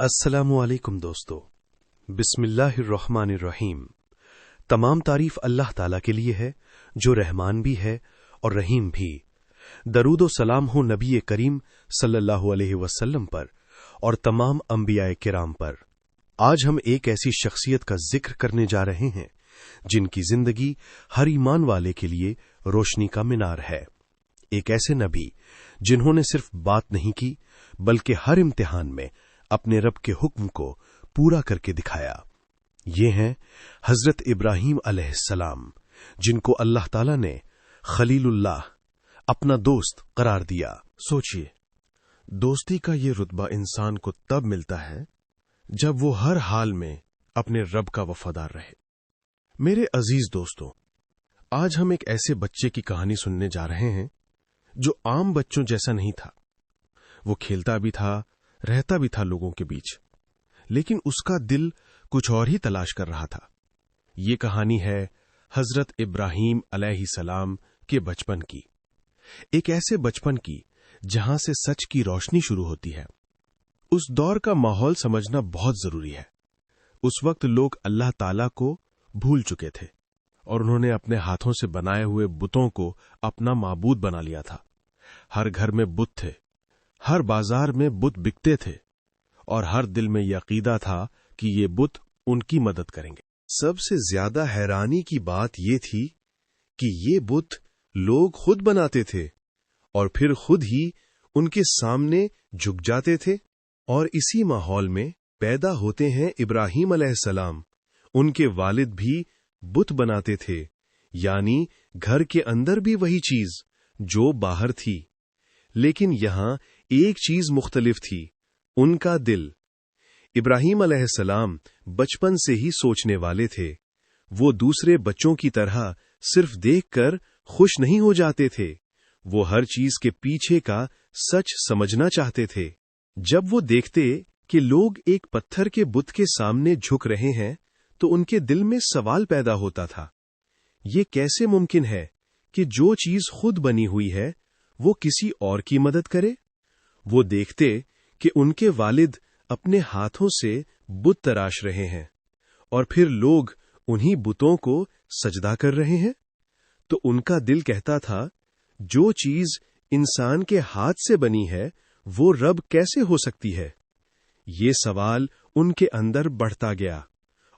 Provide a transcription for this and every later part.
अस्सलामुअलैकुम दोस्तों, बिस्मिल्लाहिर्रहमानिर्रहीम। तमाम तारीफ अल्लाह ताला के लिए है जो रहमान भी है और रहीम भी। दरूद व सलाम हो नबी करीम सल्लल्लाहु अलैहि वसल्लम पर और तमाम अंबियाए किराम पर। आज हम एक ऐसी शख्सियत का जिक्र करने जा रहे हैं जिनकी जिंदगी हर ईमान वाले के लिए रोशनी का मीनार है। एक ऐसे नबी जिन्होंने सिर्फ बात नहीं की बल्कि हर इम्तिहान में अपने रब के हुक्म को पूरा करके दिखाया। ये हैं हजरत इब्राहीम अलैहिस्सलाम, जिनको अल्लाह ताला ने खलीलुल्लाह, अपना दोस्त करार दिया। सोचिए, दोस्ती का ये रुतबा इंसान को तब मिलता है जब वो हर हाल में अपने रब का वफादार रहे। मेरे अजीज दोस्तों, आज हम एक ऐसे बच्चे की कहानी सुनने जा रहे हैं जो आम बच्चों जैसा नहीं था। वो खेलता भी था, रहता भी था लोगों के बीच, लेकिन उसका दिल कुछ और ही तलाश कर रहा था। ये कहानी है हजरत इब्राहीम अलैहिस्सलाम के बचपन की, एक ऐसे बचपन की जहां से सच की रोशनी शुरू होती है। उस दौर का माहौल समझना बहुत जरूरी है। उस वक्त लोग अल्लाह ताला को भूल चुके थे और उन्होंने अपने हाथों से बनाए हुए बुतों को अपना माबूद बना लिया था। हर घर में बुत थे, हर बाजार में बुत बिकते थे और हर दिल में यह अकीदा था कि ये बुत उनकी मदद करेंगे। सबसे ज्यादा हैरानी की बात यह थी कि ये बुत लोग खुद बनाते थे और फिर खुद ही उनके सामने झुक जाते थे। और इसी माहौल में पैदा होते हैं इब्राहीम अलैहिस्सलाम। उनके वालिद भी बुत बनाते थे, यानी घर के अंदर भी वही चीज जो बाहर थी, लेकिन यहां एक चीज मुख्तलिफ थी, उनका दिल। इब्राहीम अलैहिस्सलाम बचपन से ही सोचने वाले थे। वो दूसरे बच्चों की तरह सिर्फ देखकर खुश नहीं हो जाते थे, वो हर चीज के पीछे का सच समझना चाहते थे। जब वो देखते कि लोग एक पत्थर के बुत के सामने झुक रहे हैं तो उनके दिल में सवाल पैदा होता था, ये कैसे मुमकिन है कि जो चीज खुद बनी हुई है वो किसी और की मदद करे। वो देखते कि उनके वालिद अपने हाथों से बुत तराश रहे हैं और फिर लोग उन्हीं बुतों को सजदा कर रहे हैं, तो उनका दिल कहता था, जो चीज इंसान के हाथ से बनी है वो रब कैसे हो सकती है। ये सवाल उनके अंदर बढ़ता गया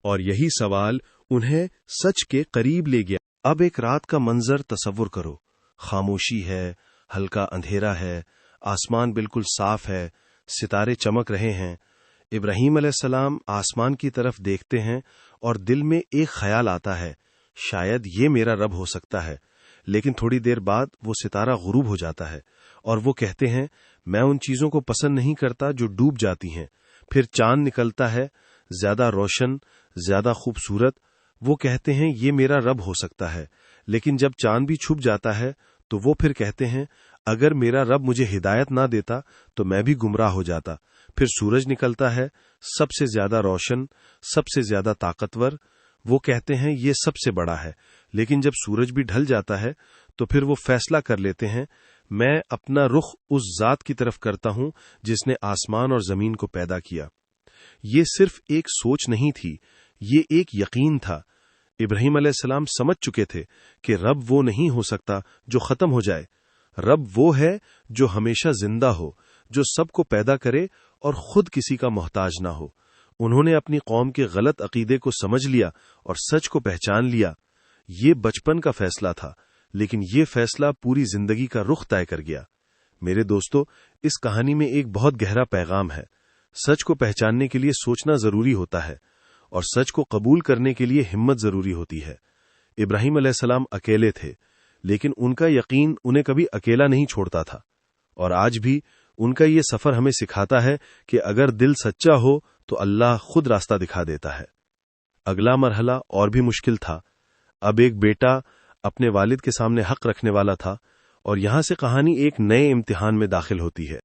और यही सवाल उन्हें सच के करीब ले गया। अब एक रात का मंजर तसव्वुर करो। खामोशी है, हल्का अंधेरा है, आसमान बिल्कुल साफ है, सितारे चमक रहे हैं। इब्राहीम अलैहिस्सलाम आसमान की तरफ देखते हैं और दिल में एक ख्याल आता है, शायद ये मेरा रब हो सकता है। लेकिन थोड़ी देर बाद वो सितारा गुरूब हो जाता है और वो कहते हैं, मैं उन चीजों को पसंद नहीं करता जो डूब जाती हैं। फिर चांद निकलता है, ज्यादा रोशन, ज्यादा खूबसूरत। वो कहते हैं, ये मेरा रब हो सकता है। लेकिन जब चांद भी छुप जाता है तो वो फिर कहते हैं, अगर मेरा रब मुझे हिदायत ना देता तो मैं भी गुमराह हो जाता। फिर सूरज निकलता है, सबसे ज्यादा रोशन, सबसे ज्यादा ताकतवर। वो कहते हैं, ये सबसे बड़ा है। लेकिन जब सूरज भी ढल जाता है तो फिर वो फैसला कर लेते हैं, मैं अपना रुख उस जात की तरफ करता हूं जिसने आसमान और जमीन को पैदा किया। ये सिर्फ एक सोच नहीं थी, ये एक यकीन था। इब्राहीम अलैहिस्सलाम समझ चुके थे कि रब वो नहीं हो सकता जो खत्म हो जाए। रब वो है जो हमेशा जिंदा हो, जो सबको पैदा करे और खुद किसी का मोहताज ना हो। उन्होंने अपनी कौम के गलत अकीदे को समझ लिया और सच को पहचान लिया। ये बचपन का फैसला था, लेकिन ये फैसला पूरी जिंदगी का रुख तय कर गया। मेरे दोस्तों, इस कहानी में एक बहुत गहरा पैगाम है। सच को पहचानने के लिए सोचना जरूरी होता है और सच को कबूल करने के लिए हिम्मत जरूरी होती है। इब्राहीम अलैहिस्सलाम अकेले थे, लेकिन उनका यकीन उन्हें कभी अकेला नहीं छोड़ता था। और आज भी उनका ये सफर हमें सिखाता है कि अगर दिल सच्चा हो तो अल्लाह खुद रास्ता दिखा देता है। अगला मरहला और भी मुश्किल था। अब एक बेटा अपने वालिद के सामने हक रखने वाला था और यहां से कहानी एक नए इम्तिहान में दाखिल होती है।